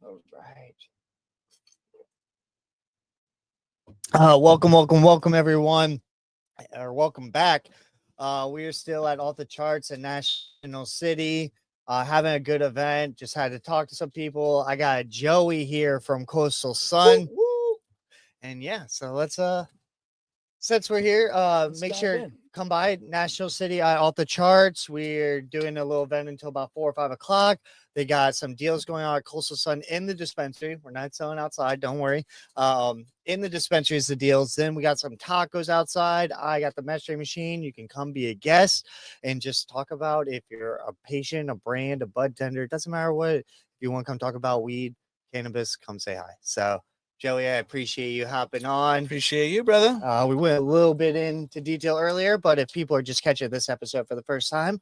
All right. Welcome, everyone, or welcome back. We are still at All the Charts in National City, having a good event. Just had to talk to some people. I got Joey here from Coastal Sun, Woo, woo. and yeah, so let's since we're here, Let's make dive sure in. come by National City at All the Charts. We're doing a little event until about 4 or 5 o'clock. They got some deals going on at Coastal Sun in the dispensary. We're not selling outside, don't worry. In the dispensary is the deals. Then we got some tacos outside. I got the Mestre Machine. You can come be a guest and just talk about if you're a patient, a brand, a bud tender. It doesn't matter what. If you want to come talk about weed, cannabis, come say hi. So Joey, I appreciate you hopping on. Appreciate you, brother. We went a little bit into detail earlier, but if people are just catching this episode for the first time,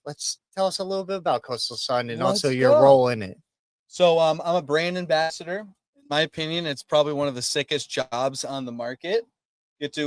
let's tell us a little bit about Coastal Sun and also Let's your go. role in it. So I'm a brand ambassador. In my opinion, it's probably one of the sickest jobs on the market. Get to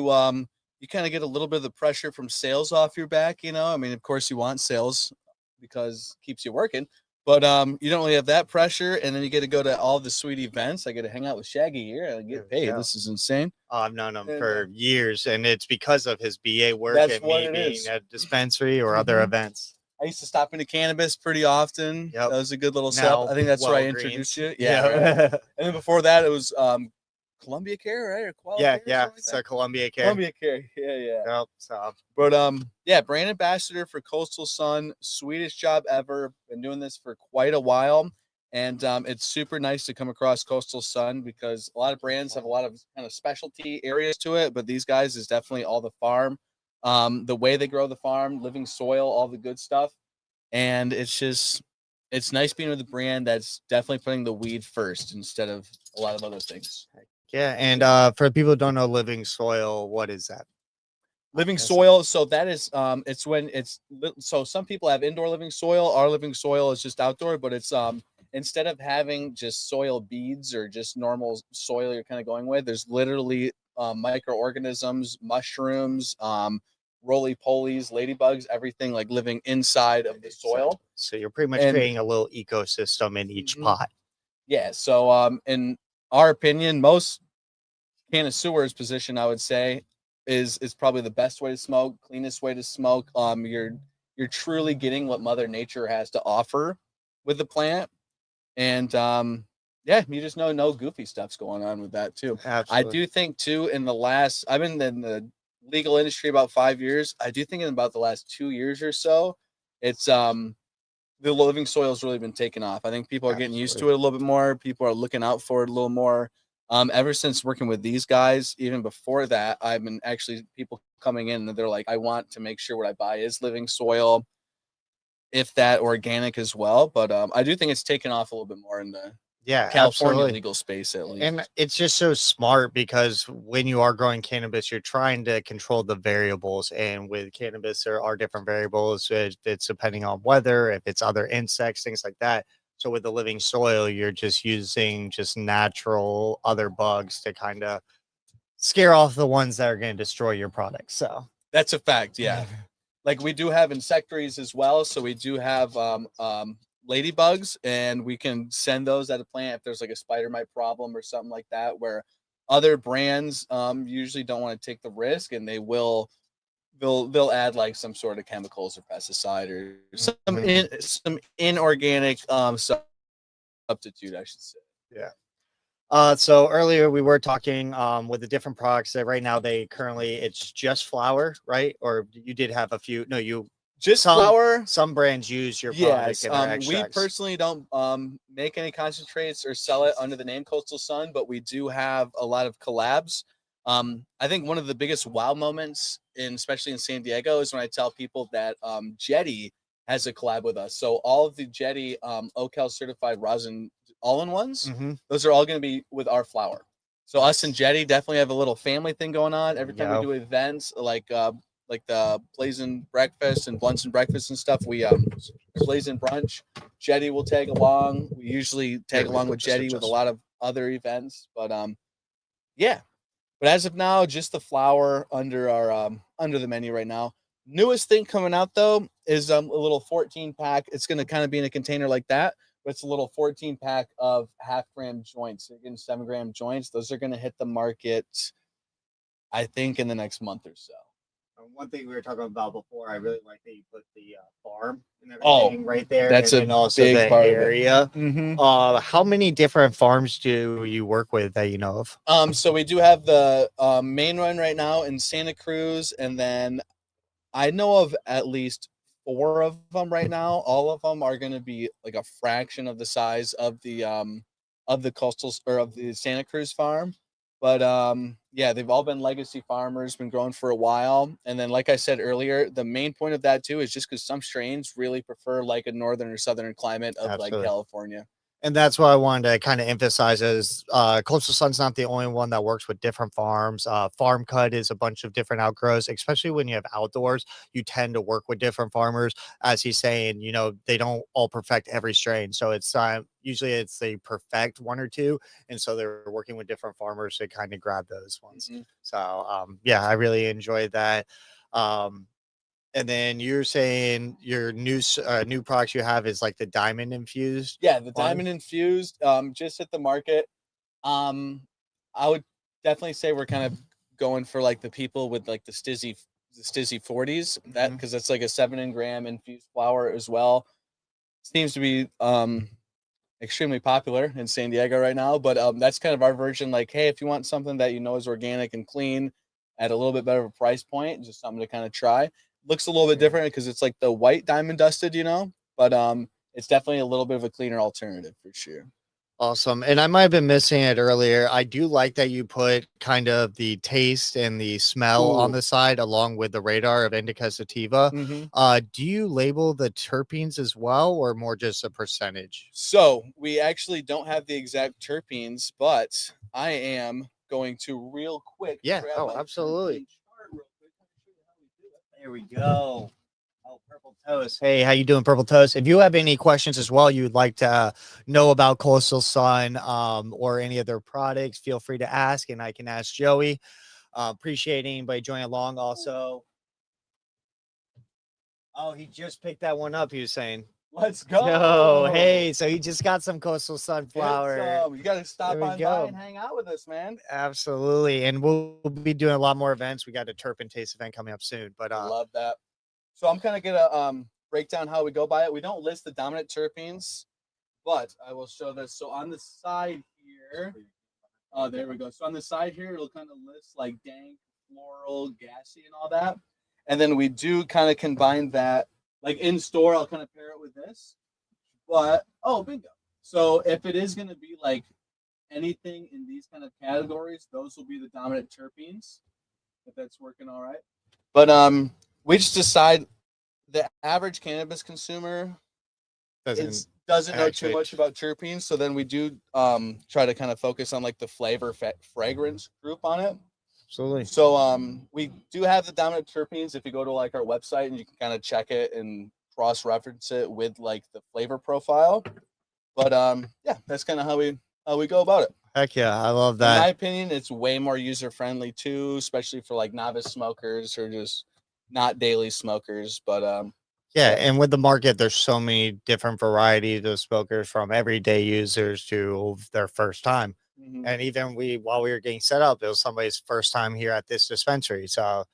you kind of get a little bit of the pressure from sales off your back, you know. I mean, of course you want sales because it keeps you working. But you don't really have that pressure, and then you get to go to all the sweet events. I get to hang out with Shaggy here and get paid. Yeah. This is insane. I've known him And, for years, and it's because of his BA work That's and what me it being is. at dispensary or other Mhm. events. I used to stop into cannabis pretty often. Yep. That was a good little Now, step. I think that's where I Walgreens. introduced you. Yeah. Right. And then before that, it was Columbia Care, right? Or Qual Yeah, Care or yeah. something like So that? Columbia Care. Columbia Care. Yeah. Yep. So But yeah, brand ambassador for Coastal Sun, sweetest job ever. Been doing this for quite a while. And it's super nice to come across Coastal Sun because a lot of brands have a lot of kind of specialty areas to it, but these guys is definitely all the farm, the way they grow the farm, living soil, all the good stuff. And it's nice being with a brand that's definitely putting the weed first instead of a lot of other things. yeah, and for people who don't know living soil, what is that? Living Yes. soil, so that is it's when it's so some people have indoor living soil. Our living soil is just outdoor, but it's instead of having just soil beads or just normal soil you're kind of going with, there's literally microorganisms, mushrooms, roly-polies, ladybugs, everything like living inside of the soil. So you're pretty much And- creating a little ecosystem in each Mhm. pot. Yeah, so in our opinion, most connoisseurs position, I would say, is probably the best way to smoke, cleanest way to smoke. You're truly getting what Mother Nature has to offer with the plant, and yeah, you just know no goofy stuff's going on with that too. Absolutely. I do think too. I've been in the legal industry about 5 years. I do think in about the last 2 years or so, it's the living soil has really been taken off. I think people are getting used to it a little bit more. People are looking out for it a little more. Ever since working with these guys, even before that, I've been actually people coming in and they're like, I want to make sure what I buy is living soil, if that organic as well. But I do think it's taken off a little bit more in the Yeah, California absolutely. legal space at least. And it's just so smart because when you are growing cannabis, you're trying to control the variables. And with cannabis, there are different variables. It's depending on weather, if it's other insects, things like that. So with the living soil, you're just using just natural other bugs to kind of scare off the ones that are going to destroy your product. So That's a fact, yeah. Like we do have insectaries as well, so we do have ladybugs, and we can send those at a plant if there's like a spider mite problem or something like that. Where other brands usually don't want to take the risk, and they'll add like some sort of chemicals or pesticide or some inorganic substitute, I should say. Yeah. So earlier we were talking with the different products that right now it's just flour, right? Or you did have a few. No, you Just some flour. some brands use your product Yes, in their we extracts. personally don't make any concentrates or sell it under the name Coastal Sun, but we do have a lot of collabs. I think one of the biggest wow moments, especially in San Diego, is when I tell people that Jetty has a collab with us. So all of the Jetty OCal certified rosin all-in-ones, those are all going to be with our flour. So us and Jetty definitely have a little family thing going on. Every time we do events like the Blazing Breakfast and Blunts and Breakfast and stuff, we Blazing Brunch, Jetty will tag along. We usually tag along with Jetty with a lot of other events, but yeah. But as of now, just the flour under our under the menu right now. Newest thing coming out though is a little 14 pack. It's going to kind of be in a container like that, It's a little 14 pack of half-gram joints. You're getting 7-gram joints. Those are going to hit the market, I think, in the next month or so. One thing we were talking about before, I really like that you put the farm and everything right there. That's and also big the part area. Of it. Mm-hmm. How many different farms do you work with that you know of? So we do have the main one right now in Santa Cruz, and then I know of at least 4 of them right now. All of them are going to be like a fraction of the size of the coastal or of the Santa Cruz farm. But yeah, they've all been legacy farmers, been growing for a while. And then, like I said earlier, the main point of that too is just because some strains really prefer like a northern or southern climate of Absolutely. like California. And that's what I wanted to kind of emphasize is Coastal Sun's not the only one that works with different farms. Farm Cut is a bunch of different outgrowths, especially when you have outdoors. You tend to work with different farmers. As he's saying, you know, they don't all perfect every strain. So it's usually it's they perfect 1 or 2. And so they're working with different farmers to kind of grab those ones. Mm-hmm. So yeah, I really enjoyed that. And then you're saying your new products you have is like the diamond infused. Yeah, the diamond infused just hit the market. I would definitely say we're kind of going for like the people with like the Stizzy 40s, that because that's like a 7-gram infused flower as well. Seems to be extremely popular in San Diego right now, but that's kind of our version. Like, hey, if you want something that you know is organic and clean at a little bit better of a price point, just something to kind of try. Looks a little bit different because it's like the white diamond dusted, you know, but it's definitely a little bit of a cleaner alternative for sure. Awesome. And I might have been missing it earlier. I do like that you put kind of the taste and the smell on the side along with the radar of indica sativa. Do you label the terpenes as well or more just a percentage? So we actually don't have the exact terpenes, but I am going to real quick. Yeah. Oh, absolutely. There we go. Oh, Purple Toast. Hey, how you doing, Purple Toast? If you have any questions as well, you'd like to know about Coastal Sun or any of their products, feel free to ask, and I can ask Joey. Appreciate anybody joining along also. Oh, he just picked that one up, he was saying. Let's go. Oh, hey, so he just got some Coastal Sunflower. You got to stop on by and hang out with us, man. Absolutely. And we'll be doing a lot more events. We got a Turpin Taste event coming up soon. But I love that. So I'm kind of gonna break down how we go by it. We don't list the dominant terpenes, but I will show this. So on the side here, there we go. So on the side here, it'll kind of list like dank, floral, gassy, and all that. And then we do kind of combine that, like in store, I'll kind of pair it with this. But bingo. So if it is gonna be like anything in these kind of categories, those will be the dominant terpenes. If that's working all right. But we just decide the average cannabis consumer doesn't know too much about terpenes. So then we do try to kind of focus on like the flavor fragrance group on it. Absolutely. So we do have the dominant terpenes. If you go to like our website and you can kind of check it and cross-reference it with like the flavor profile. But yeah, that's kind of how we go about it. Heck yeah, I love that. In my opinion, it's way more user-friendly too, especially for like novice smokers or just not daily smokers. But yeah, and with the market, there's so many different varieties of smokers from everyday users to their first time. And even while we were getting set up, it was somebody's first time here at this dispensary. So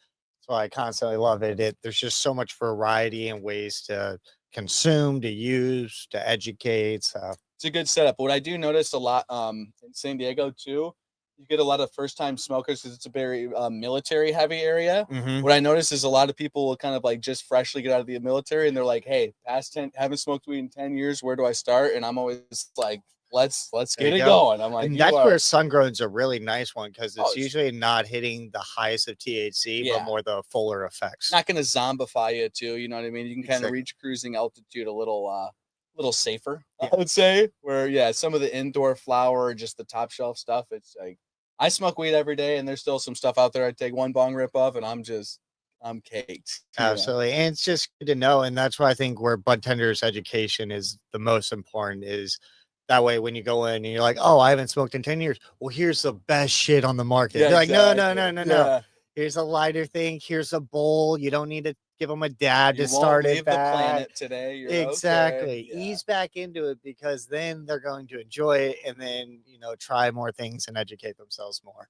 I constantly love it. There's just so much variety and ways to consume, to use, to educate. So it's a good setup. What I do notice a lot in San Diego too, you get a lot of first-time smokers because it's a very military-heavy area. What I notice is a lot of people will kind of like just freshly get out of the military and they're like, "Hey, haven't smoked weed in 10 years. Where do I start?" And I'm always like, "Let's get it going." I'm like, and that's where sun-grown's a really nice one because it's usually not hitting the highest of THC, but more the fuller effects. Not going to zombify you too. You know what I mean? You can kind of reach cruising altitude a little safer, I would say. Where some of the indoor flower, just the top shelf stuff, it's like I smoke weed every day, and there's still some stuff out there I take one bong rip of, and I'm caked. Absolutely, and it's just good to know, and that's why I think where Budtenders education is the most important is that way when you go in and you're like, oh, I haven't smoked in 10 years. Well, here's the best shit on the market. You're like, no. Here's a lighter thing. Here's a bowl. You don't need to give him a dab You to won't start leave it the back. planet today. You're Exactly. okay. Yeah. Ease back into it because then they're going to enjoy it and then, try more things and educate themselves more.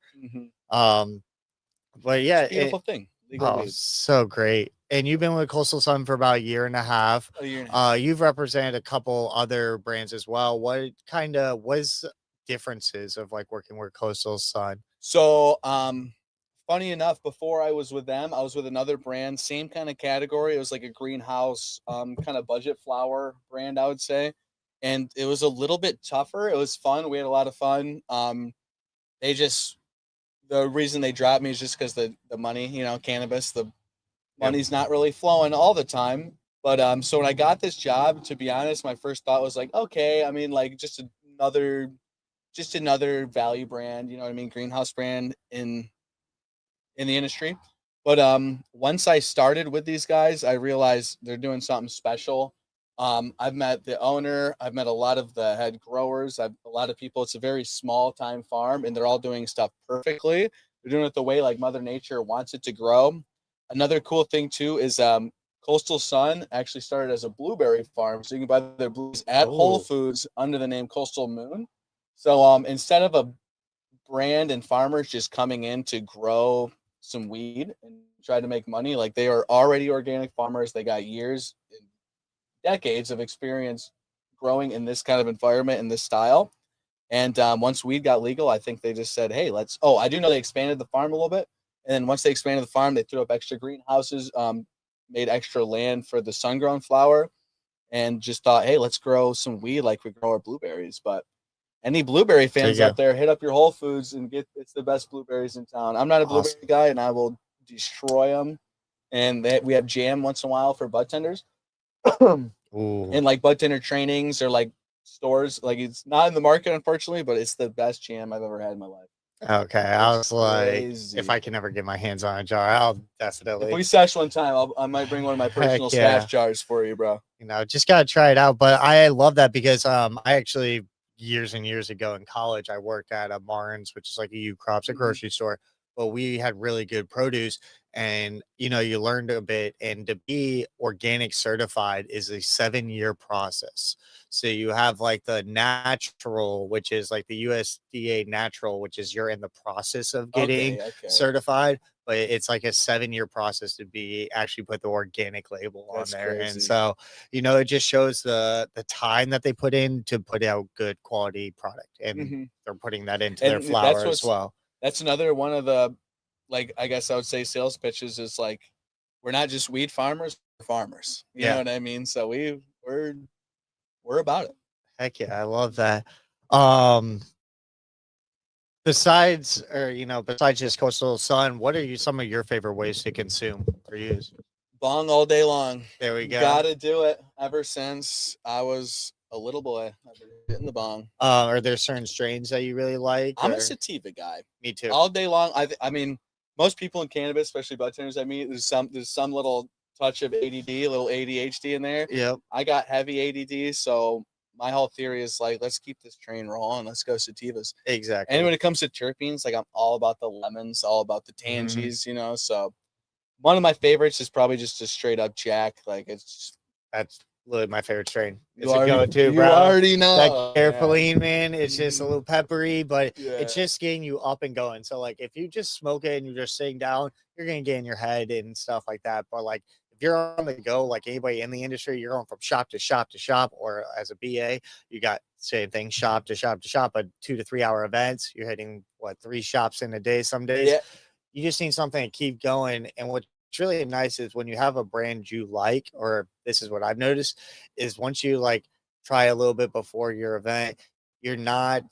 But yeah, It's a beautiful thing. Legal weed. so great. And you've been with Coastal Sun for about a year and a half. A year and a half. You've represented a couple other brands as well. What kind of was differences of like working with Coastal Sun? So, funny enough, before I was with them, I was with another brand, same kind of category. It was like a greenhouse, kind of budget flower brand, I would say. And it was a little bit tougher. It was fun. We had a lot of fun. They just, the reason they dropped me is just because the money, cannabis, the money's not really flowing all the time. But so when I got this job, to be honest, my first thought was like, okay, I mean, like another value brand, you know what I mean, greenhouse brand in the industry. But once I started with these guys, I realized they're doing something special. I've met the owner, I've met a lot of the head growers, a lot of people. It's a very small time farm, and they're all doing stuff perfectly. They're doing it the way like Mother Nature wants it to grow. Another cool thing too is Coastal Sun actually started as a blueberry farm, so you can buy their blues at Whole Foods under the name Coastal Moon. So instead of a brand and farmers just coming in to grow some weed and try to make money, like they are already organic farmers. They got years and decades of experience growing in this kind of environment in this style. And once weed got legal, I think they just said, hey, let's. Oh, I do know they expanded the farm a little bit. And then once they expanded the farm, they threw up extra greenhouses, made extra land for the sun-grown flower, and just thought, hey, let's grow some weed like we grow our blueberries. But any blueberry fans out there, hit up your Whole Foods and it's the best blueberries in town. I'm not a blueberry guy, and I will destroy them. And we have jam once in a while for Budtenders. And like Budtender trainings or like stores, like it's not in the market, unfortunately, but it's the best jam I've ever had in my life. Okay, I was crazy. Like, if I can ever get my hands on a jar, I'll definitely. If we sesh one time, I might bring one of my personal stash jars for you, bro. Just gotta try it out. But I love that because I actually years and years ago in college, I worked at a Barnes, which is like a U Crops, a grocery store. But we had really good produce, and you learned a bit. And to be organic certified is a 7-year process. So you have like the natural, which is like the USDA natural, which is you're in the process of getting certified, but it's like a 7-year process to be actually put the organic label on there. Crazy. And so, it just shows the time that they put in to put out good quality product, and they're putting that into their flour as well. That's another one of the, like, I guess I would say sales pitches is like, we're not just weed farmers, we're farmers. You know what I mean? So we're about it. Heck yeah, I love that. Besides just Coastal Sun, what are some of your favorite ways to consume or use? Bong all day long. There we go. Gotta do it. Ever since I was a little boy, I've been hitting the bong. Are there certain strains that you really like? I'm a sativa guy. Me too. All day long. I mean, most people in cannabis, especially budtenders I meet, there's some little touch of ADD, a little ADHD in there. Yep. I got heavy ADD, so my whole theory is like, let's keep this train rolling. Let's go sativas. Exactly. And when it comes to terpenes, like I'm all about the lemons, all about the tangies, So one of my favorites is probably just a straight up Jack. Like that's literally my favorite strain. It's a go-to, bro. You already know that carefully, man. It's just a little peppery, but it's just getting you up and going. So like, if you just smoke it and you're just sitting down, you're gonna get in your head and stuff like that. But like, if you're on the go, like anybody in the industry, you're going from shop to shop to shop, or as a BA, you got same thing, shop to shop to shop, but 2 to 3 hour events. You're hitting 3 shops in a day some days. Yeah. You just need something to keep going. And what's really nice is when you have a brand you like, or this is what I've noticed, is once you like try a little bit before your event, you're not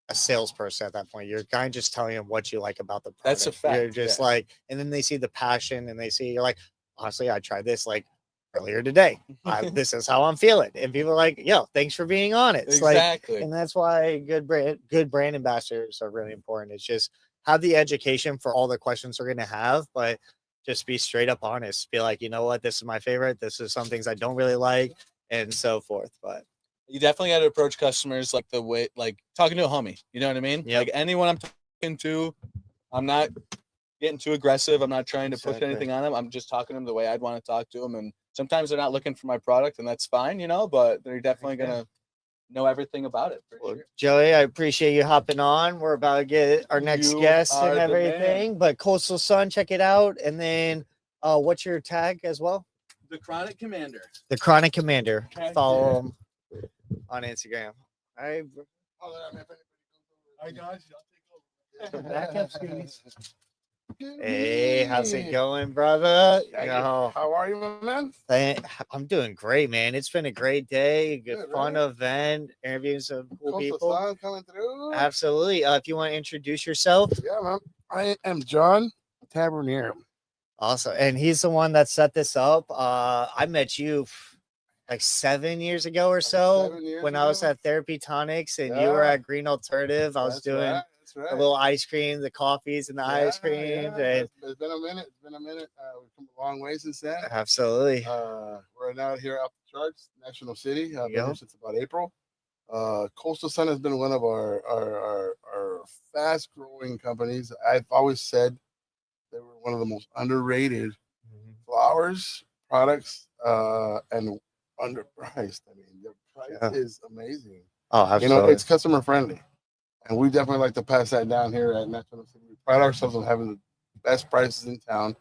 a salesperson at that point. You're kind of just telling them what you like about the product. That's a fact. You're just like, and then they see the passion and they see you're like, honestly, I tried this like earlier today. This is how I'm feeling. And people are like, yo, thanks for being honest. Exactly. Like, and that's why good brand ambassadors are really important. It's just have the education for all the questions they're going to have, but just be straight up honest. Be like, you know what, this is my favorite. This is some things I don't really like, and so forth. But you definitely got to approach customers like the way, like talking to a homie. You know what I mean? Yep. Like anyone I'm talking to, I'm not, getting too aggressive. I'm not trying to push Exactly. anything on them. I'm just talking to them the way I'd want to talk to them. And sometimes they're not looking for my product, and that's fine, you know. But they're definitely gonna know everything about it. For Well, sure. Joey, I appreciate you hopping on. We're about to get our next You guest are and the man. everything. But Coastal Sun, check it out. And then what's your tag as well? The Chronic Commander. The Chronic Commander. Heck Follow him on Instagram. All right. I got you. I'll take over. Back up, Scooties. Hey, how's it going, brother? How are you, my man? I'm doing great, man. It's been a great day, good fun right? event, interviewing some cool Coastal people. Sun coming through. Absolutely. If you want to introduce yourself. Yeah, man. I am John Tavernier. Awesome. And he's the one that set this up. I met you like 7 years ago or so 7 years when I was ago? at Therapy Tonics and you were Yeah. at Green Alternative. I was That's doing right. That's right. the little ice cream, the coffees and the ice cream. And It's been a minute. It's been a minute. We've come a long way since then. absolutely. We're now here off the charts, National City. I've been Yep. here since about April. Coastal Sun has been one of our fast growing companies. I've always said they were one of the most underrated flowers products and underpriced. I mean, the price is amazing. Oh, You absolutely. know, it's customer friendly, and we definitely like to pass that down here at National City. We pride ourselves on having the best prices in town.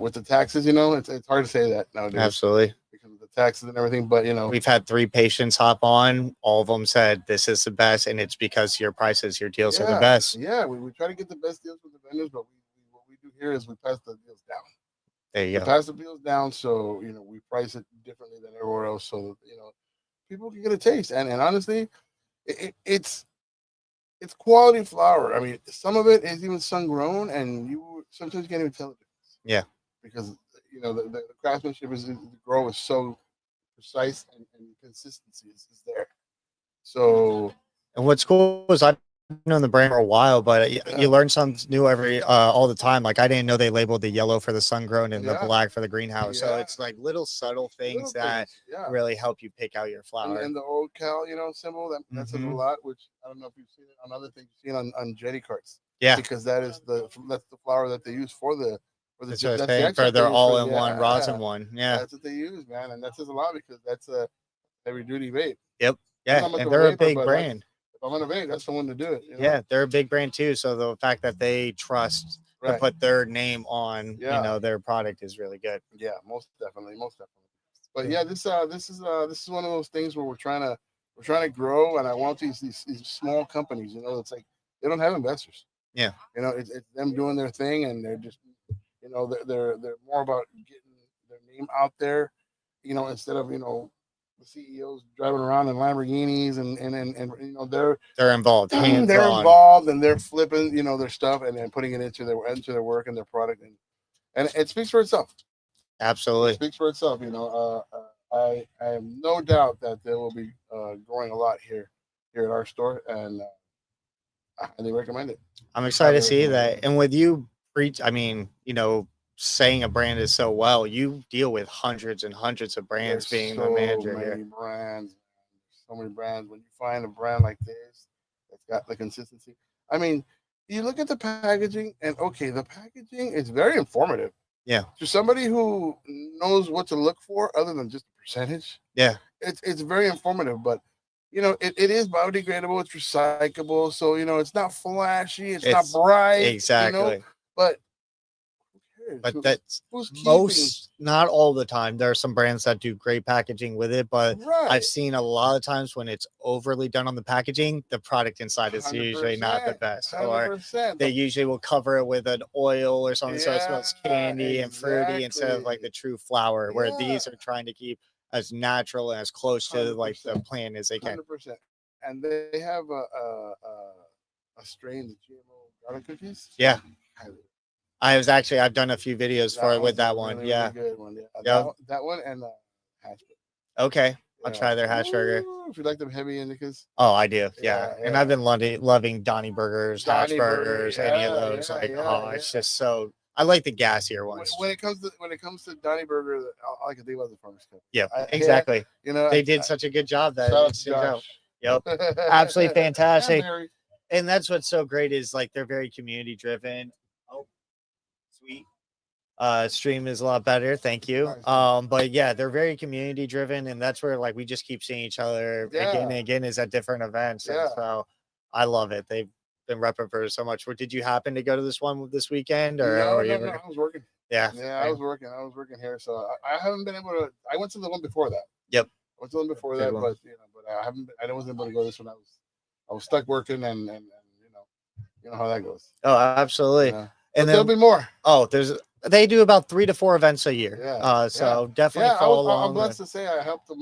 With the taxes, you know, it's hard to say that nowadays Absolutely. because of the taxes and everything. But you know, We've had 3 patients hop on. All of them said this is the best, and it's because your prices, your deals are the best. Yeah, we try to get the best deals with the vendors, but what we do here is we pass the deals down. There you We go. pass the deals down, so you know we price it differently than everywhere else, so that, you know, people can get a taste. And honestly, it's quality flower. I mean, some of it is even sun grown, and you sometimes can't even tell the difference. Yeah. Because you know the craftsmanship is the grow is so precise and consistency is there. So And what's cool is I've known the brand for a while, but you learn something new every all the time. Like I didn't know they labeled the yellow for the sun grown and the Yeah. black for the greenhouse. So Yeah. it's like little subtle things little that things, yeah. really help you pick out your flower. And the old Cal, you know, symbol that says a Mhm. lot. Which I don't know if you've seen it on other things you've seen on jetty carts. Yeah. Because that's the flower that they use for the That's what I was the saying, for extract their they use all-in-one yeah, rosin one. Yeah. That's what they use, man, and that says a lot because that's a heavy duty vape. Yeah. not much And of a they're a vapor, big but brand. If I'm on a vape, that's the one to do it. You know? Yeah, they're a big brand too. So the fact that they trust to Right. put their name on, Yeah. you know, their product is really good. Yeah, most definitely. But yeah, this is one of those things where we're trying to grow, and I want these small companies. You know, it's like they don't have investors. Yeah. You know, it's them doing their thing, and they're just, you know, they're more about getting their name out there. You know, instead of, you know, the CEOs driving around in Lamborghinis and you know They're involved. Hands they're on. involved and they're flipping, you know, their stuff and then putting it into their work and their product, and it speaks for itself. It Absolutely. speaks for itself. You know, I have no doubt that there will be growing a lot here at our store, and I highly recommend it. I'm excited to see recommend that. And with you preach, I mean, you know, saying a brand is so well, you deal with hundreds and hundreds of brands There's being so the manager many here. brands, so many brands. When you find a brand like this that's got the consistency, I mean, you look at the packaging, and okay, the packaging is very informative. Yeah. To somebody who knows what to look for, other than just the percentage, Yeah. it's very informative. But you know, it is biodegradable, it's recyclable, so you know, it's not flashy, it's not bright, Exactly. You know, but who cares? But that's Who's keeping? most, not all the time. There are some brands that do great packaging with it, but Right. I've seen a lot of times when it's overly done on the packaging, the product inside is usually not the 100%, best. Or 100%. they usually will cover it with an oil or something so it smells Yeah, candy and fruity instead of like the true flower, where these Yeah. are trying to keep as natural and as close to like the 100%. plant as they can. 100%. And they have a strain of GMO garlic cookies. Yeah. Highly- I've done a few videos for it with one's that a one. really, Yeah. really good one. Yeah. Yep. That one and hash burger. Okay. I'll Yeah. try their hash burger. Ooh, if you like them heavy indicas. Oh, I do. Yeah. Yeah, And yeah. I've been loving Donnie burgers, hash Donnie burger, burgers, any of yeah, those. yeah, Like, yeah, it's yeah. just so, I like the gassier When, ones. when it comes to Donnie Burger, all I can think about is the Farmer's Cup. Yeah, I- exactly. You know, They did such a good job that shout out it to stood out. Josh. Yep. Absolutely fantastic. And Barry. And that's what's so great is like they're very community driven. Oh, Stream is a lot better. Thank you. Nice, nice. But yeah, they're very community driven, and that's where like we just keep seeing each other again and Yeah. again is at different events. And Yeah. so I love it. They've been repping for it so much. Did you happen to go to this one this weekend or No, were you no, no. ever- I was working. Yeah. Yeah, I was working. I was working here, so I haven't been able to. I went to the one before that. Yep. I went to the one before Good that, one. but I haven't. I wasn't able to go this one. I was stuck working, and you know how that goes. Oh, absolutely. You know? And But there'll then be more. they do about 3 to 4 events a year. Yeah, So definitely Yeah, follow along. I'm blessed to say I helped them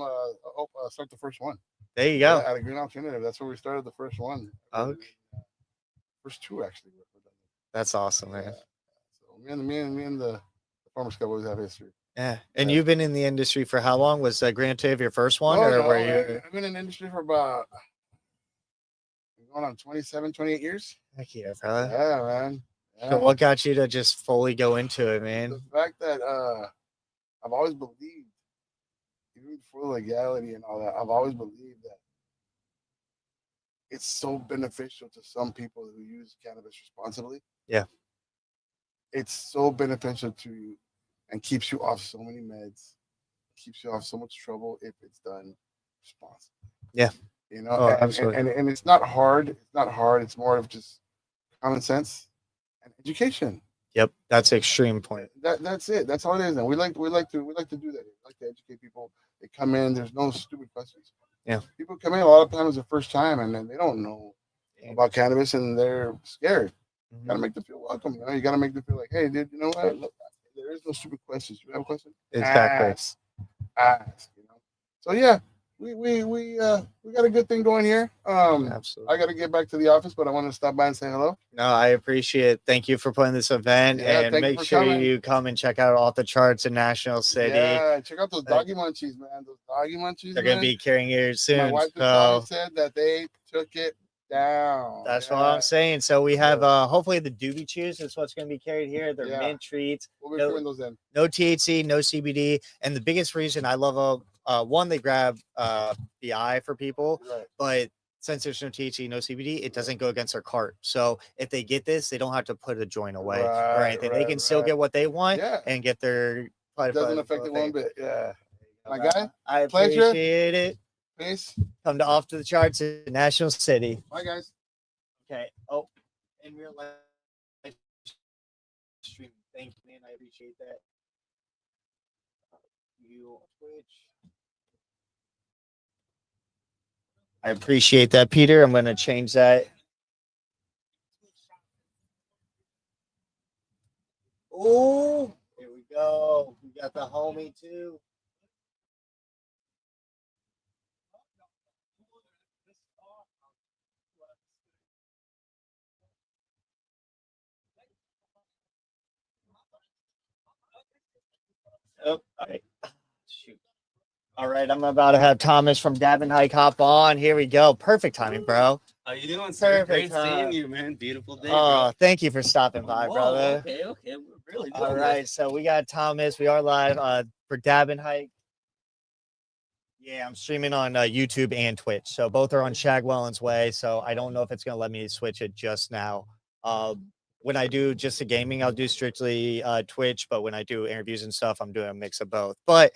start the first one. There you go. Yeah, at a Green Alternative. That's where we started the first one. Okay. First two actually. That's awesome, man. Yeah. So me and the Farmers Cup always have history. Yeah. And Yeah. you've been in the industry for how long? Was Grand Alternative your first one, or No, were you? I've been in the industry for about going on 27, 28 years. Heck yeah, brother. Yeah, man. So Yeah. what got you to just fully go into it, man? The fact that I've always believed, even before the legality and all that, I've always believed that it's so beneficial to some people who use cannabis responsibly. Yeah. It's so beneficial to you and keeps you off so many meds, keeps you off so much trouble if it's done responsibly. Yeah. You know, Oh, and, absolutely. and it's not hard. It's not hard. It's more of just common sense and education. Yep, that's an extreme point. That's it. That's all it is. And we like to do that. We like to educate people. They come in. There's no stupid questions. Yeah. People come in a lot of times the first time and then they don't know about cannabis and they're scared. You gotta make them feel welcome. You know, you gotta make them feel like, hey, dude, you know what? Look, there is no stupid questions. You have a question? Exactly. Ask. You know. So yeah, we got a good thing going here. Absolutely. I got to get back to the office, but I want to stop by and say hello. No, I appreciate it. Thank you for putting this event, Yeah, and thank you make for sure coming. you come and check out Off the Charts in National City. Yeah, check out those doggy munchies, man. Those doggy munchies. They're gonna man. be carrying here My soon. wife just called and said that they took it down. That's what Yeah. I'm saying. So we have hopefully the Doobie Chews is what's going to be carried here. They're Yeah. mint treats, We'll be No- putting those in. no THC, no CBD, and the biggest reason I love one, they grab the eye for people, Right. but since there's no THC, no CBD, it doesn't go against their cart. So if they get this, they don't have to put a joint away or Right, anything. They right, can still right. get what they want Yeah. and get their. It doesn't affect it one bit. Yeah. My guy, I pleasure. appreciate it. peace. Come to Off to the Charts in National City. Bye, guys. Okay. Oh, in real life stream. Thank you, man. I appreciate that. You on Twitch. I appreciate that, Peter. I'm going to change that. Oh, here we go. We got the homie too. Oh, all right. Shoot. All right, I'm about to have Thomas from Davin Hike hop on. Here we go. Perfect timing, bro. How you doing, sir? Perfect, Great seeing huh? you, man. Beautiful day, Oh, thank you for stopping by, Whoa, brother. Okay, we're really doing All this. right, so we got Thomas. We are live for Davin Hike. Yeah, I'm streaming on YouTube and Twitch. So both are on Shagwelland's Way. So I don't know if it's going to let me switch it just now. When I do just the gaming, I'll do strictly Twitch. But when I do interviews and stuff, I'm doing a mix of both. But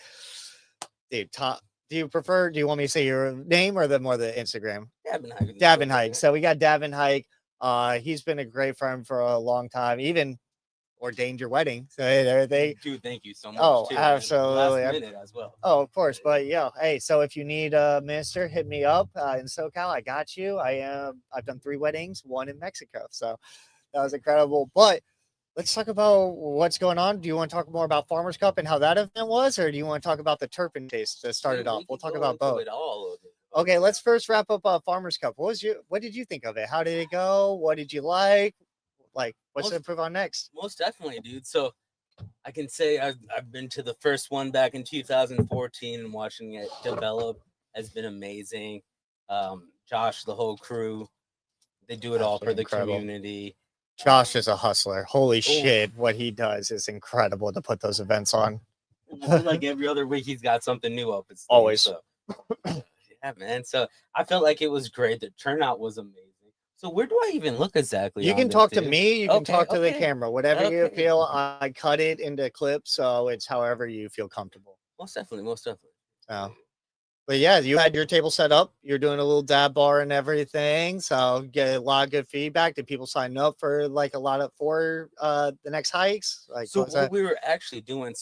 dude, Tom, do you want me to say your name or the Instagram? Davin Hike. Davin Hike. So we got Davin Hike. He's been a great friend for a long time, even ordained your wedding. So and everything. Dude, thank you so much. Oh, too, absolutely. Last minute as well. Oh, of course. But yeah, hey, so if you need a minister, hit me up in SoCal. I got you. I've done 3 weddings, 1 in Mexico. So that was incredible. But let's talk about what's going on. Do you want to talk more about Farmers Cup and how that event was, or do you want to talk about the Turpin taste that started off? We'll talk about both. All of it. Okay, let's first wrap up Farmers Cup. What did you think of it? How did it go? What did you like? Like, what's to improve on next? Most definitely, dude. So I can say I've been to the first one back in 2014 and watching it develop has been amazing. Josh, the whole crew, they do it all for the Incredible. community. Josh is a hustler. Holy shit, what he does is incredible to put those events on. I feel like every other week he's got something new up. It's Always. So. Yeah, man. So I felt like it was great. The turnout was amazing. So where do I even look exactly? You on can this, talk to dude? me. You can Okay, talk to the okay, camera. Whatever you okay. feel. I cut it into clips, so it's however you feel comfortable. Most definitely, most definitely. So, but yeah, you had your table set up. You're doing a little dab bar and everything. So get a lot of good feedback. Did people sign up for like a lot of for the next hikes? Like So what's what that? we were actually doing,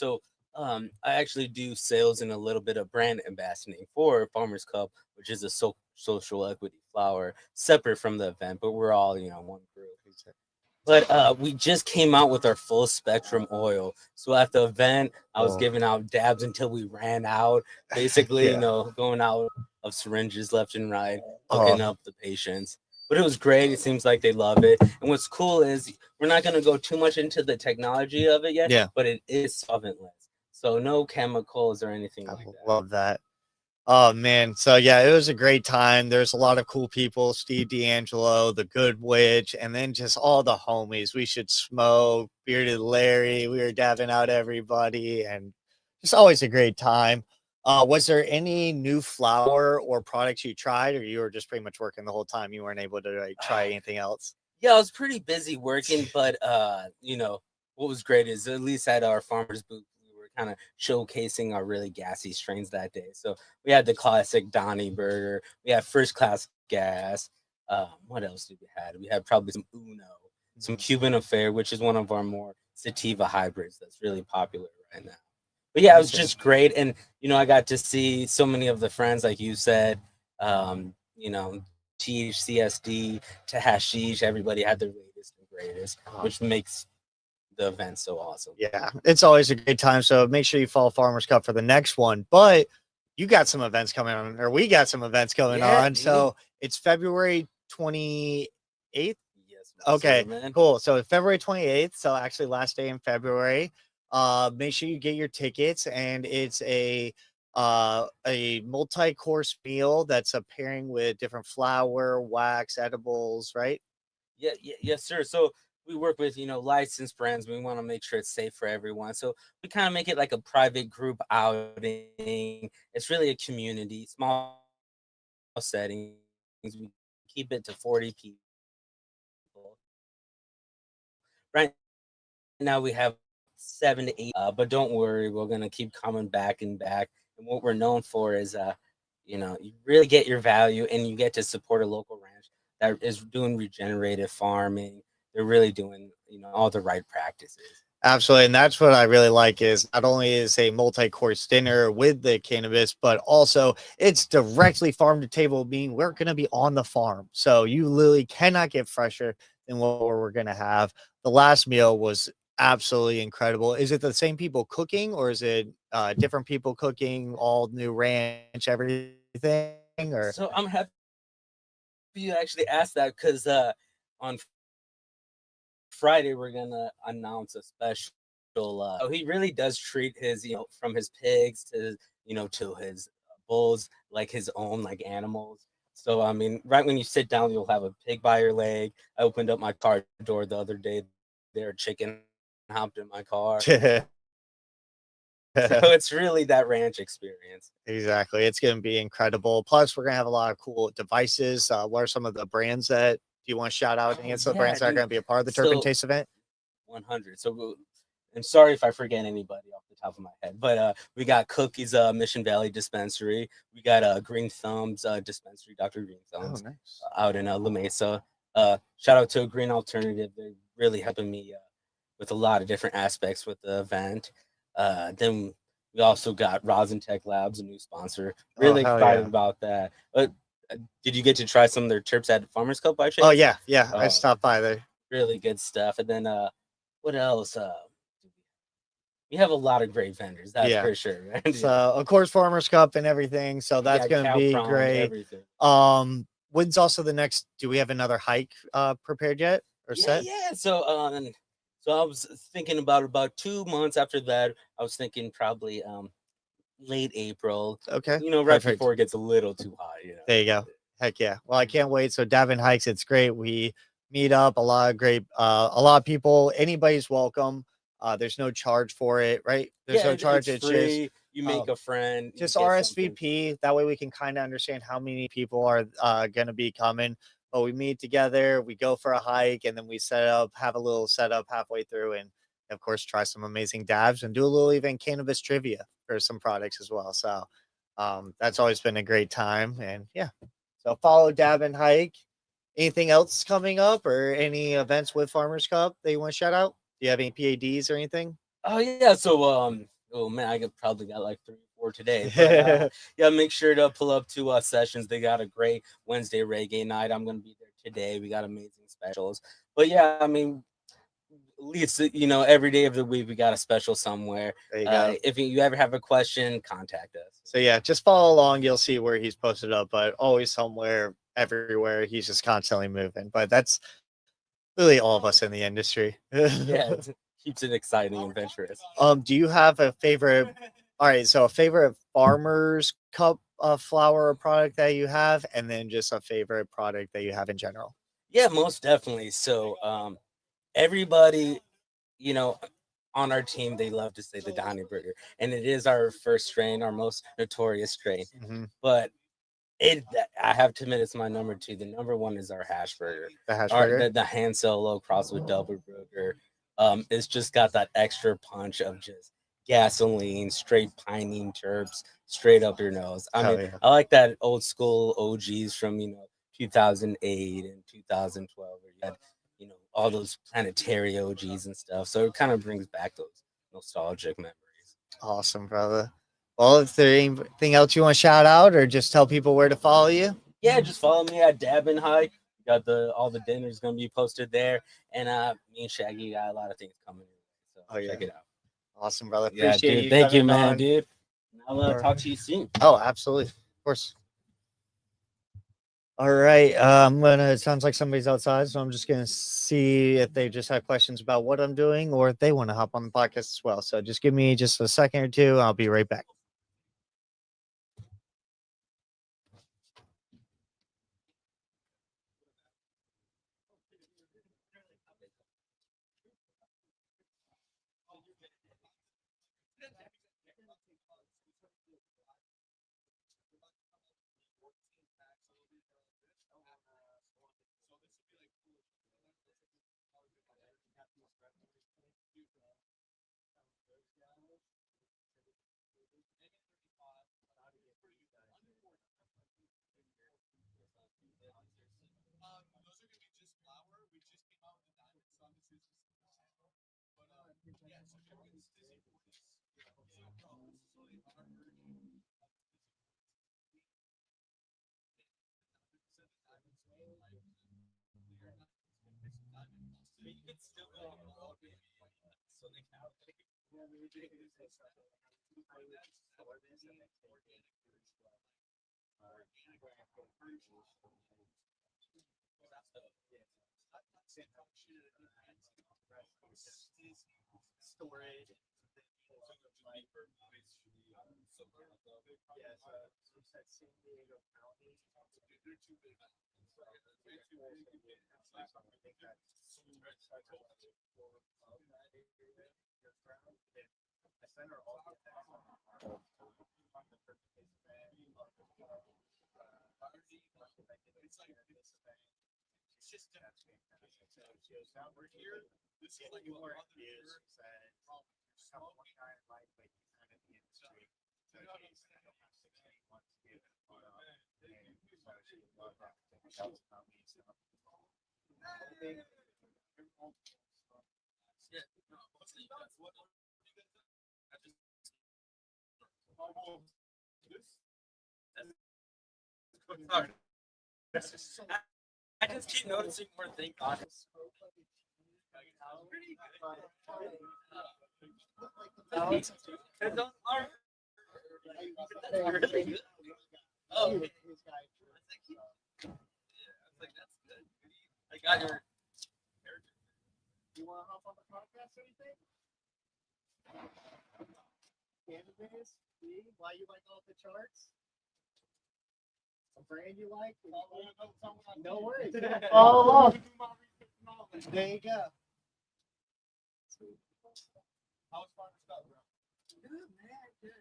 I actually do sales and a little bit of brand ambassadoring for Farmers Cup, which is a social equity flower, separate from the event, but we're all one group. But we just came out with our full spectrum oil. So at the event, I was Oh. giving out dabs until we ran out. Basically, Yeah. going out of syringes left and right, hooking Oh. up the patients. But it was great. It seems like they love it. And what's cool is we're not going to go too much into the technology of it yet. Yeah. But it is solventless, so no chemicals or anything I like that. love that. Oh man, so yeah, it was a great time. There's a lot of cool people, Steve D'Angelo, the Good Witch, and then just all the homies. We should smoke, Bearded Larry. We were dabbing out everybody, and just always a great time. Was there any new flower or products you tried, or you were just pretty much working the whole time? You weren't able to like try anything else? Yeah, I was pretty busy working, but what was great is at least at our farmers booth, we were kind of showcasing our really gassy strains that day. So we had the classic Donny Burger, we had first class gas. What else did we had? We had probably some Uno, some Cuban Affair, which is one of our more sativa hybrids that's really popular right now. But yeah, it was just great, and I got to see so many of the friends, like you said. You know, THCSD to hashish. Everybody had their latest and greatest, which makes the event so awesome. Yeah, it's always a great time. So make sure you follow Farmers Cup for the next one. But you got some events coming on, or we got some events going Yeah, on. dude. So it's February 28th. Yes. Okay, sir, man. cool. So February 28th. So actually last day in February. Make sure you get your tickets, and it's a multi-course meal that's a pairing with different flour, wax, edibles, right? Yeah, yes, sir. So we work with licensed brands. We want to make sure it's safe for everyone. So we kind of make it like a private group outing. It's really a community, small settings. We keep it to 40 people. Right now we have 7 to 8, but don't worry, we're gonna keep coming back and back. And what we're known for is, you really get your value, and you get to support a local ranch that is doing regenerative farming. They're really doing, all the right practices. Absolutely. And that's what I really like is not only is a multi-course dinner with the cannabis, but also it's directly farm to table, meaning we're going to be on the farm. So you literally cannot get fresher than what we're going to have. The last meal was absolutely incredible. Is it the same people cooking, or is it different people cooking, all new ranch, everything? Or So I'm happy you actually asked that, because on Friday we're gonna announce a special. He really does treat his, from his pigs to to his bulls like his own, like animals. So I mean, right when you sit down, you'll have a pig by your leg. I opened up my car door the other day. Their chicken hopped in my car. So it's really that ranch experience. Exactly. It's going to be incredible. Plus, we're going to have a lot of cool devices. What are some of the brands that do you want to shout out against the Yeah, brands that are dude. going to be a part of the Turpin So Taste event? 100. So I'm sorry if I forget anybody off the top of my head, but we got Cookies, Mission Valley Dispensary. We got Green Thumbs Dispensary, Dr. Green Thumbs, Nice. out in La Mesa. Shout out to Green Alternative. They're really helping me with a lot of different aspects with the event. Then we also got Rosin Tech Labs, a new sponsor. Really hell excited yeah. about that. Did you get to try some of their terps at Farmers Cup by chance? Oh, yeah. Yeah. I Oh. stopped by there. Really good stuff. And then what else? We have a lot of great vendors, that's Yeah. for sure. Right? So, of course, Farmers Cup and everything. So that's Yeah, going to cow be prom, great. everything. When's also the next? Do we have another hike prepared yet or set? Yeah. So I was thinking about 2 months after that. I was thinking probably late April. Okay. Right Perfect. before it gets a little too hot. There you go. Heck yeah. Well, I can't wait. So Davin Hikes, it's great. We meet up a lot of people. Anybody's welcome. There's no charge for it, right? There's no charge. It's It's free. just You make a friend. just you get something. RSVP. That way we can kind of understand how many people are going to be coming. but we meet together, we go for a hike, and then we have a little setup halfway through, and of course, try some amazing dabs and do a little even cannabis trivia for some products as well. So that's always been a great time. And yeah, so follow Dab and Hike. Anything else coming up or any events with Farmers Cup that you want to shout out? Do you have any PADs or anything? Oh yeah, so oh man, I could probably got like 3 or 4 today. But yeah, make sure to pull up to sessions. They got a great Wednesday reggae night. I'm gonna be there today. We got amazing specials. But yeah, I mean, at least every day of the week we got a special somewhere. There you go. If you ever have a question, contact us. So yeah, just follow along. You'll see where he's posted up, but always somewhere, everywhere. He's just constantly moving. But that's really all of us in the industry. Yeah, it keeps it exciting and adventurous. Do you have a favorite? All right, so a favorite Farmers Cup flower product that you have, and then just a favorite product that you have in general. Yeah, most definitely. So everybody, you know, on our team, they love to say the Donny Burger, and it is our first strain, our most notorious strain. But I have to admit, it's my number 2. The number 1 is our hash burger. The hash burger. The hand solo crossed with double burger. It's just got that extra punch of just gasoline, straight pinene terps, straight up your nose. I mean, I like that old school OGs from 2008 and 2012, where you had all those planetary OGs and stuff. So it kind of brings back those nostalgic memories. Awesome, brother. Well, is there anything else you want to shout out or just tell people where to follow you? Yeah, just follow me at Dab and Hike. Got all the dinners gonna be posted there, and me and Shaggy got a lot of things coming. So check it out. Awesome, brother. Yeah, Appreciate dude. you. Thank you, coming man, on. dude. I'll talk to you soon. Oh, absolutely, of course. All right. It sounds like somebody's outside, so I'm just gonna see if they just have questions about what I'm doing or if they want to hop on the podcast as well. So just give me just a second or two. I'll be right back. I just keep noticing more things on it. Oh, I got your. You want to hop on the podcast or anything? Cannabis? Why you like off the charts? A brand you like? No worries. Follow along. There you go. How was Farmers Cup, bro? Good, man. Good.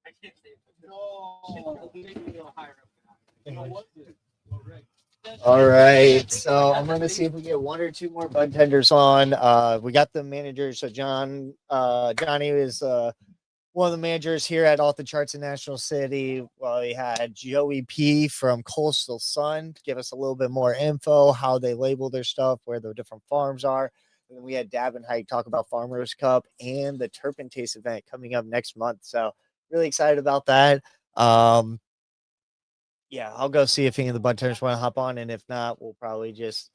I can't say it. No. Maybe a little higher up than I. All right, so I'm gonna see if we get one or two more Budtenders on. We got the manager, so Johnny is one of the managers here at Off the Charts in National City. Well, we had Joey P from Coastal Sun give us a little bit more info, how they label their stuff, where the different farms are. And then we had Dab and Hike talk about Farmers Cup and the Turpin Taste event coming up next month. So really excited about that. Yeah, I'll go see if any of the Budtenders want to hop on, and if not, we'll probably just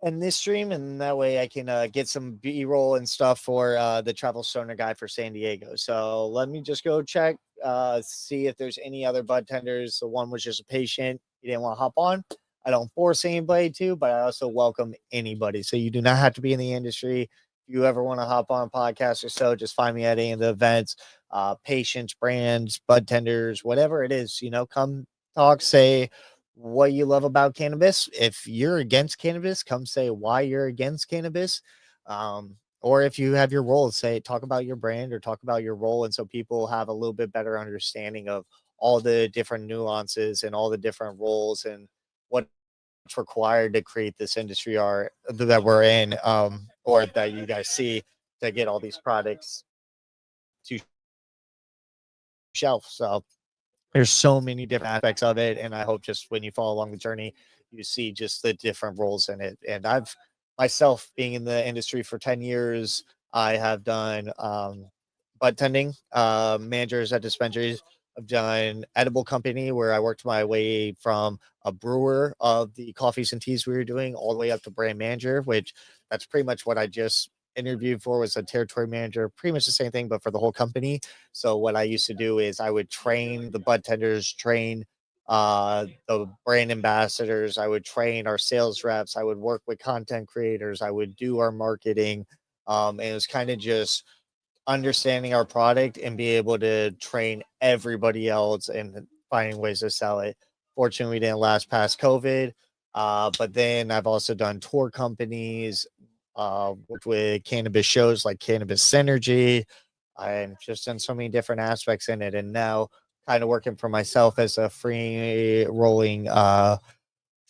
end this stream, and that way I can get some B-roll and stuff for the travel stoner guy for San Diego. So let me just go check, see if there's any other Budtenders. The one was just a patient; he didn't want to hop on. I don't force anybody to, but I also welcome anybody. So you do not have to be in the industry. If you ever want to hop on podcast or so, just find me at any of the events, patients, brands, Budtenders, whatever it is. Come talk, say what you love about cannabis. If you're against cannabis, come say why you're against cannabis. Or if you have your role, talk about your brand or talk about your role. And so people have a little bit better understanding of all the different nuances and all the different roles and what's required to create this industry are that we're in, or that you guys see to get all these products to shelf. So there's so many different aspects of it, and I hope just when you follow along the journey, you see just the different roles in it. And I've myself being in the industry for 10 years, I have done bud tending, managers at dispensaries. I've done edible company where I worked my way from a brewer of the coffees and teas we were doing all the way up to brand manager, which that's pretty much what I just interviewed for, was a territory manager, pretty much the same thing, but for the whole company. So what I used to do is I would train the bud tenders, train the brand ambassadors, I would train our sales reps, I would work with content creators, I would do our marketing. And it was kind of just understanding our product and be able to train everybody else and finding ways to sell it. Fortunately, we didn't last past COVID. But then I've also done tour companies, worked with cannabis shows like Cannabis Synergy. I've just done so many different aspects in it. And now kind of working for myself as a free rolling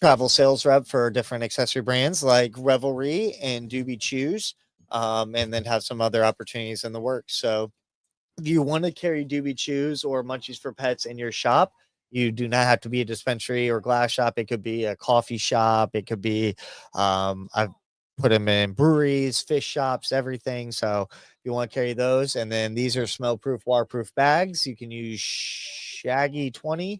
travel sales rep for different accessory brands like Revelry and Doobie Chews, and then have some other opportunities in the works. So if you want to carry Doobie Chews or Munchies for Pets in your shop, you do not have to be a dispensary or glass shop. It could be a coffee shop. It could be, I've put them in breweries, fish shops, everything. So if you want to carry those, and then these are smell proof, waterproof bags. You can use Shaggy20.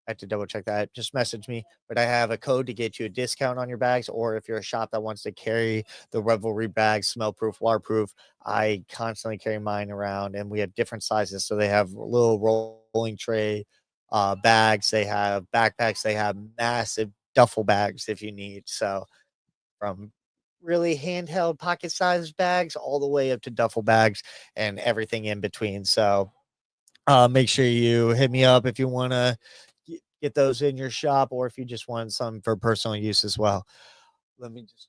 I have to double check that. Just message me. But I have a code to get you a discount on your bags. Or if you're a shop that wants to carry the Revelry bags, smell proof, waterproof, I constantly carry mine around, and we have different sizes. So they have little rolling tray bags, they have backpacks, they have massive duffel bags if you need. So from really handheld pocket sized bags all the way up to duffel bags and everything in between. So make sure you hit me up if you want to get those in your shop, or if you just want some for personal use as well. Let me just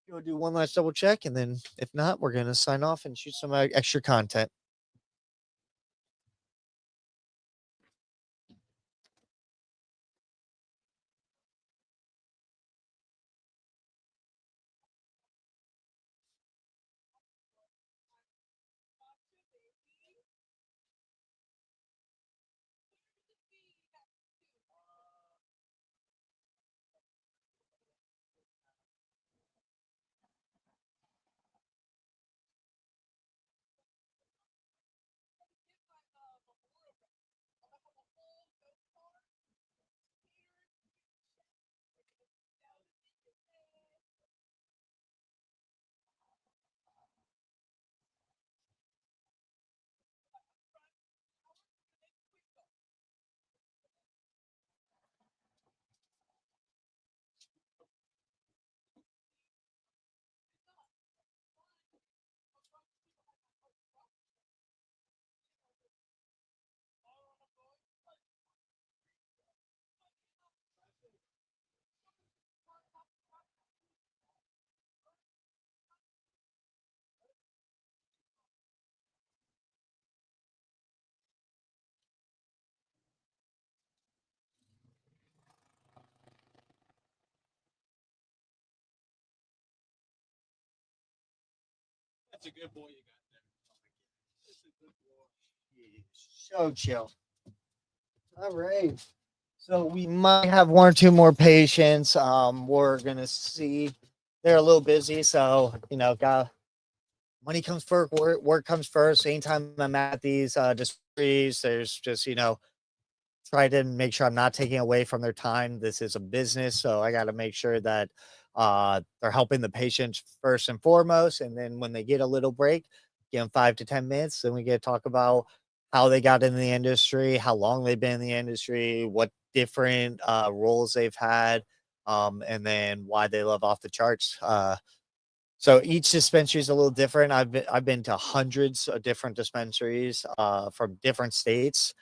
go do one last double check, and then if not, we're going to sign off and shoot some extra content. That's a good boy you So chill. All right. So we might have one or two more patients. We're gonna see. They're a little busy, so got money comes first. Work comes first. Anytime I'm at these displays, there's just try to make sure I'm not taking away from their time. This is a business, so I got to make sure that they're helping the patients first and foremost. And then when they get a little break, give them 5 to 10 minutes. Then we get to talk about how they got in the industry, how long they've been in the industry, what different roles they've had, and then why they love off the charts. So each dispensary is a little different. I've been to hundreds of different dispensaries from different states.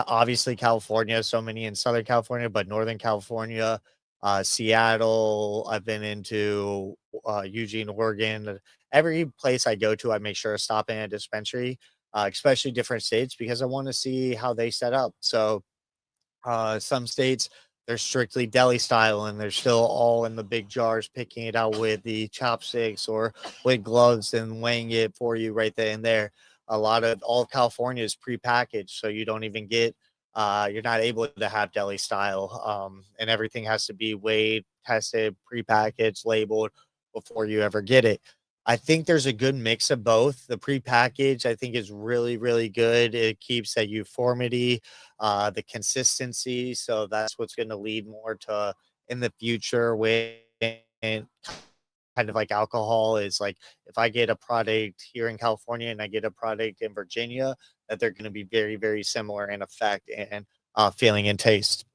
Obviously California, so many in Southern California, but Northern California, Seattle. I've been into Eugene, Oregon. Every place I go to, I make sure to stop in a dispensary, especially different states, because I want to see how they set up. So some states, they're strictly deli style and they're still all in the big jars, picking it out with the chopsticks or with gloves and weighing it for you right then and there. All of California is prepackaged, so you don't even get you're not able to have deli style, and everything has to be weighed, tested, prepackaged, labeled before you ever get it. I think there's a good mix of both. The prepackaged, I think, is really, really good. It keeps that uniformity, the consistency. So that's what's going to lead more to in the future when kind of like alcohol is like if I get a product here in California and I get a product in Virginia, that they're going to be very, very similar in effect and feeling and taste.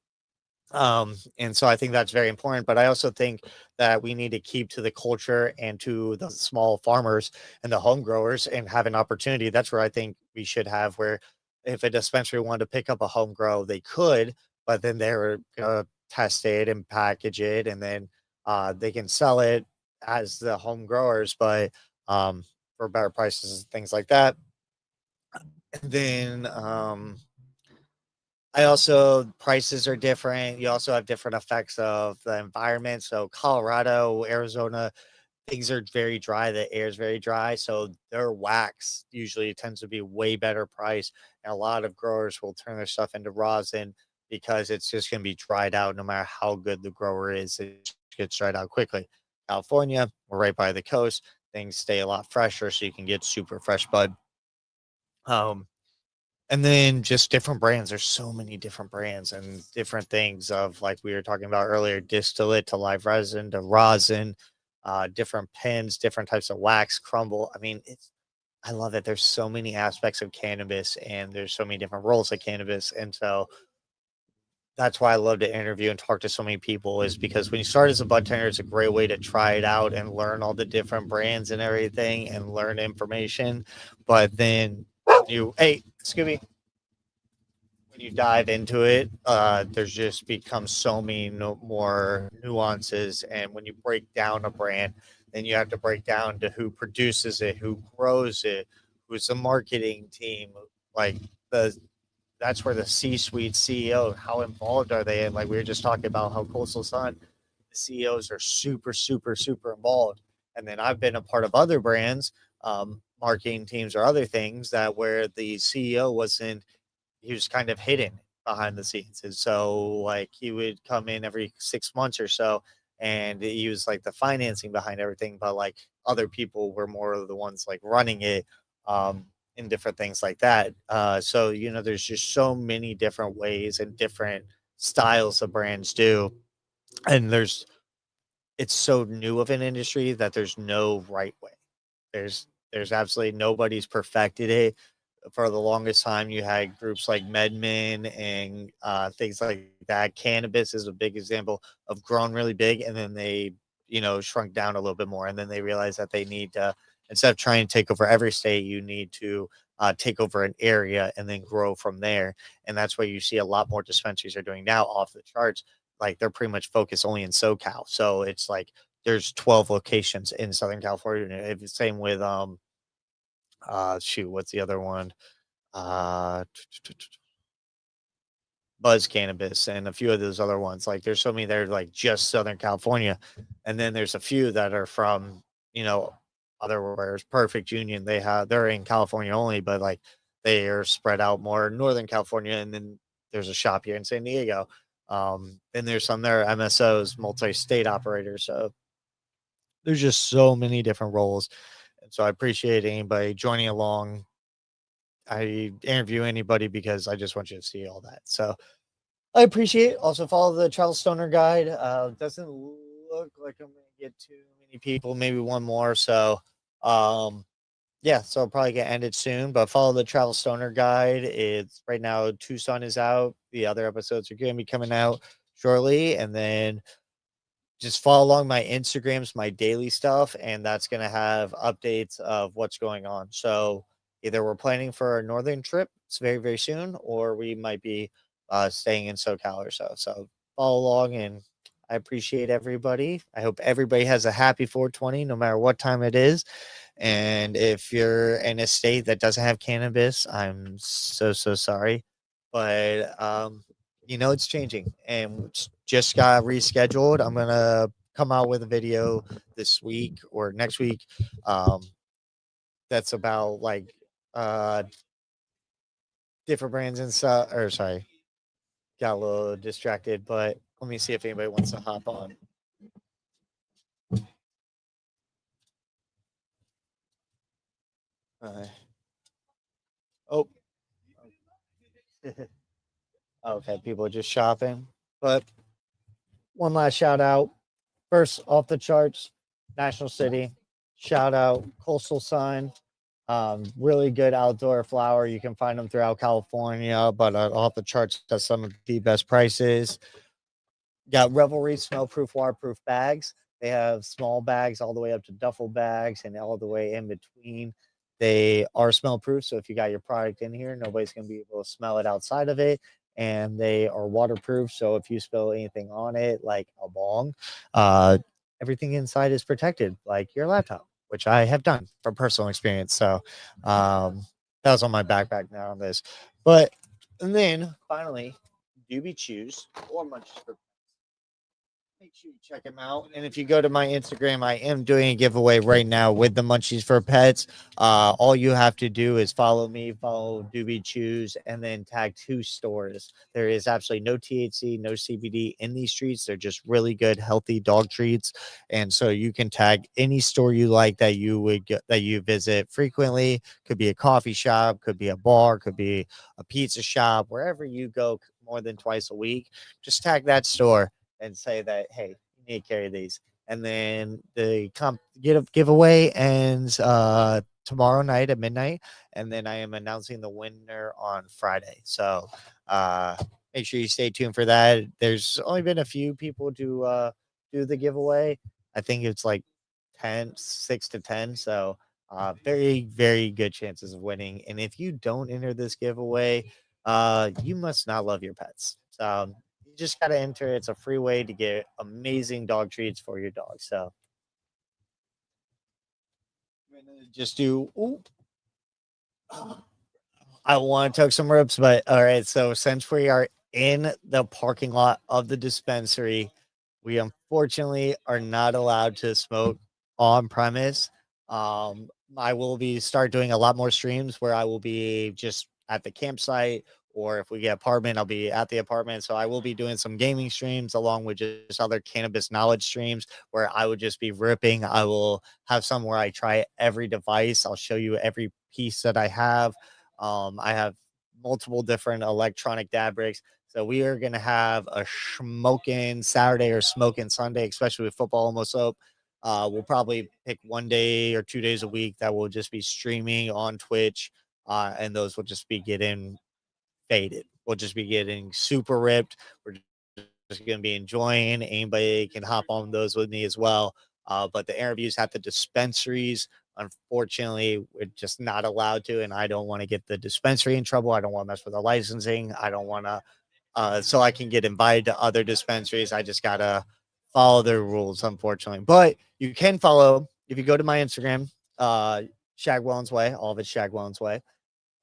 And so I think that's very important. But I also think that we need to keep to the culture and to the small farmers and the home growers and have an opportunity. That's where I think we should have where if a dispensary wanted to pick up a home grow, they could, but then they were gonna test it and package it, and then they can sell it as the home growers, but for better prices and things like that. And then I also prices are different. You also have different effects of the environment. So Colorado, Arizona, things are very dry. The air is very dry. So their wax usually tends to be way better price. And a lot of growers will turn their stuff into rosin because it's just going to be dried out no matter how good the grower is. It gets dried out quickly. California, we're right by the coast. Things stay a lot fresher, so you can get super fresh bud. Um, and then just different brands. There's so many different brands and different things of like we were talking about earlier, distillate to live resin to rosin, different pens, different types of wax, crumble. I mean, I love it. There's so many aspects of cannabis and there's so many different roles of cannabis. And so that's why I love to interview and talk to so many people is because when you start as a budtender, it's a great way to try it out and learn all the different brands and everything and learn information. But then hey, Scooby, when you dive into it, there's just become so many more nuances. And when you break down a brand, then you have to break down to who produces it, who grows it, who's the marketing team, like the that's where the C-suite CEO, how involved are they? And like we were just talking about how Coastal Sun, the CEOs are super, super, super involved. And then I've been a part of other brands, marketing teams or other things that where the CEO wasn't, he was kind of hidden behind the scenes. And so like he would come in every 6 months or so and he was like the financing behind everything, but like other people were more of the ones like running it. And different things like that. So, there's just so many different ways and different styles of brands do. And it's so new of an industry that there's no right way. There's absolutely nobody's perfected it. For the longest time, you had groups like MedMen and things like that. Cannabis is a big example of grown really big, and then they, shrunk down a little bit more, and then they realized that they need to instead of trying to take over every state, you need to take over an area and then grow from there. And that's what you see a lot more dispensaries are doing now off the charts. Like they're pretty much focused only in SoCal, so it's like there's 12 locations in Southern California. Same with shoot, what's the other one? Uh, Buzz Cannabis and a few of those other ones. Like there's so many that are like just Southern California, and then there's a few that are from you know other wearers. Perfect Union, they're in California only, but like they are spread out more in Northern California, and then there's a shop here in San Diego. And there's some there are MSOs, multi-state operators. So there's just so many different roles. And so I appreciate anybody joining along. I interview anybody because I just want you to see all that. So I appreciate it. Also follow the Travel Stoner Guide. Doesn't look like I'm gonna get too many people, maybe one more. So yeah, so I'll probably get ended soon, but follow the Travel Stoner Guide. It's right now Tucson is out. The other episodes are gonna be coming out shortly, and then just follow along my Instagrams, my daily stuff, and that's going to have updates of what's going on. So either we're planning for a northern trip, it's very, very soon, or we might be staying in SoCal or so. So follow along, and I appreciate everybody. I hope everybody has a happy 420, no matter what time it is. And if you're in a state that doesn't have cannabis, I'm so, so sorry. But it's changing, and just got rescheduled. I'm gonna come out with a video this week or next week. That's about like different brands and stuff. Or sorry, got a little distracted, but let me see if anybody wants to hop on. Oh, okay, people are just shopping. But one last shout out. First off the charts, National City. Shout out Coastal Sun. Really good outdoor flower. You can find them throughout California, but off the charts does some of the best prices. Got Revelry smell proof, waterproof bags. They have small bags all the way up to duffel bags and all the way in between. They are smell proof, so if you got your product in here, nobody's going to be able to smell it outside of it. And they are waterproof, so if you spill anything on it, like a bong, everything inside is protected, like your laptop, which I have done from personal experience. So that was on my backpack now on this. But and then finally, Doobie Chews or Munchies for make sure you check them out. And if you go to my Instagram, I am doing a giveaway right now with the Munchies for Pets. All you have to do is follow me, follow Doobie Chews, and then tag 2 stores. There is absolutely no THC, no CBD in these treats. They're just really good, healthy dog treats. And so you can tag any store you like that you visit frequently. Could be a coffee shop, could be a bar, could be a pizza shop, wherever you go more than twice a week. Just tag that store and say that, hey, you need to carry these. And then the giveaway ends tomorrow night at midnight. And then I am announcing the winner on Friday. So make sure you stay tuned for that. There's only been a few people to do the giveaway. I think it's like 6 to 10. So very, very good chances of winning. And if you don't enter this giveaway, you must not love your pets. You just got to enter. It's a free way to get amazing dog treats for your dog. So I'm gonna just do. Ooh. I want to tuck some ribs, but all right. So since we are in the parking lot of the dispensary, we unfortunately are not allowed to smoke on premise. I will start doing a lot more streams where I will be just at the campsite, or if we get apartment, I'll be at the apartment. So I will be doing some gaming streams along with just other cannabis knowledge streams where I would just be ripping. I will have some where I try every device. I'll show you every piece that I have. I have multiple different electronic dab breaks. So we are going to have a smoking Saturday or smoking Sunday, especially with football almost up. We'll probably pick 1 day or 2 days a week that will just be streaming on Twitch. And those will just be getting faded. We'll just be getting super ripped. We're just going to be enjoying. Anybody can hop on those with me as well. But the interviews at the dispensaries, unfortunately, we're just not allowed to. And I don't want to get the dispensary in trouble. I don't want to mess with the licensing. I don't want to, so I can get invited to other dispensaries. I just got to follow their rules, unfortunately. But you can follow, if you go to my Instagram, Shag Wellens Way, all of it's Shag Wellens Way.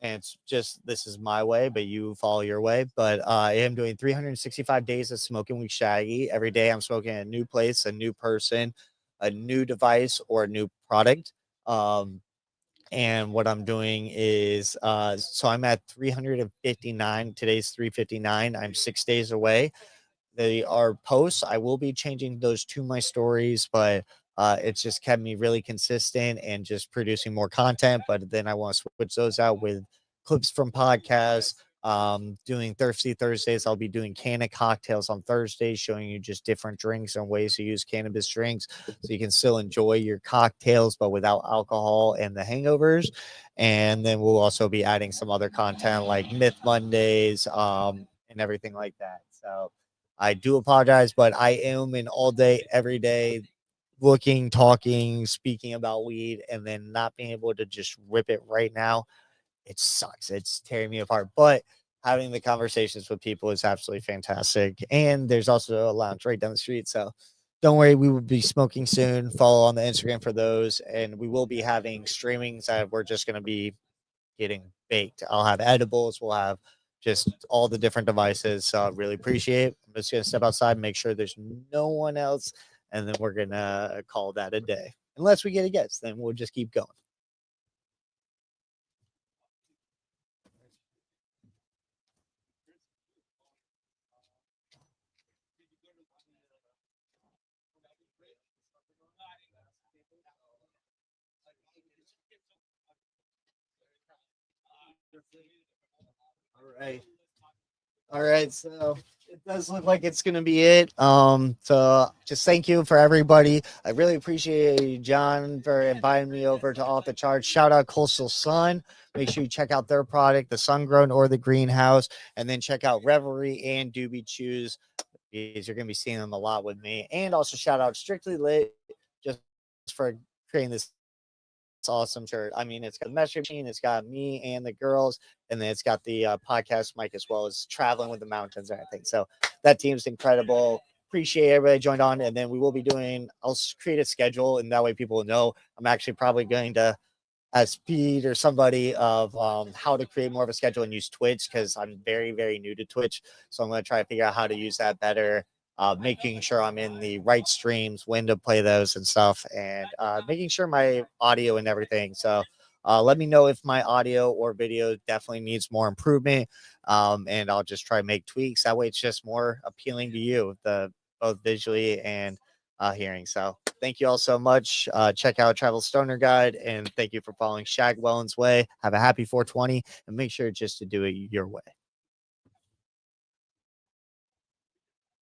And it's just, this is my way, but you follow your way. But I am doing 365 days of smoking with Shaggy. Every day I'm smoking a new place, a new person, a new device, or a new product. And what I'm doing is, so I'm at 359. Today's 359. I'm 6 days away. They are posts. I will be changing those to my stories, but it's just kept me really consistent and just producing more content. But then I want to switch those out with clips from podcasts. Doing Thirsty Thursdays. I'll be doing can of cocktails on Thursdays, showing you just different drinks and ways to use cannabis drinks so you can still enjoy your cocktails, but without alcohol and the hangovers. And then we'll also be adding some other content like Myth Mondays, and everything like that. So I do apologize, but I am in all day, every day, looking, talking, speaking about weed, and then not being able to just rip it right now. It sucks. It's tearing me apart. But having the conversations with people is absolutely fantastic. And there's also a lounge right down the street. So don't worry, we will be smoking soon. Follow on the Instagram for those. And we will be having streamings that we're just going to be getting baked. I'll have edibles. We'll have just all the different devices. So I really appreciate it. I'm just going to step outside and make sure there's no one else. And then we're going to call that a day. Unless we get a guest, then we'll just keep going. All right. All right. So it does look like it's gonna be it. So just thank you for everybody. I really appreciate you, John, for inviting me over to Off the Charts. Shout out Coastal Sun. Make sure you check out their product, the Sun Grown or the Greenhouse, and then check out Revelry and Doobie Chews. Because you're gonna be seeing them a lot with me. And also shout out Strictly Lit just for creating this awesome shirt. I mean, it's got the Mestre Machine, it's got me and the girls, and then it's got the podcast mic as well as traveling with the mountains and everything. So that team's incredible. Appreciate everybody joined on, and then we will be doing. I'll create a schedule, and that way people will know. I'm actually probably going to ask Pete or somebody of how to create more of a schedule and use Twitch because I'm very, very new to Twitch. So I'm going to try to figure out how to use that better. Making sure I'm in the right streams, when to play those and stuff, and making sure my audio and everything. So let me know if my audio or video definitely needs more improvement, and I'll just try to make tweaks. That way it's just more appealing to you, both visually and hearing. So thank you all so much. Check out Travel Stoner Guide, and thank you for following Shag Wellens Way. Have a happy 420, and make sure just to do it your way.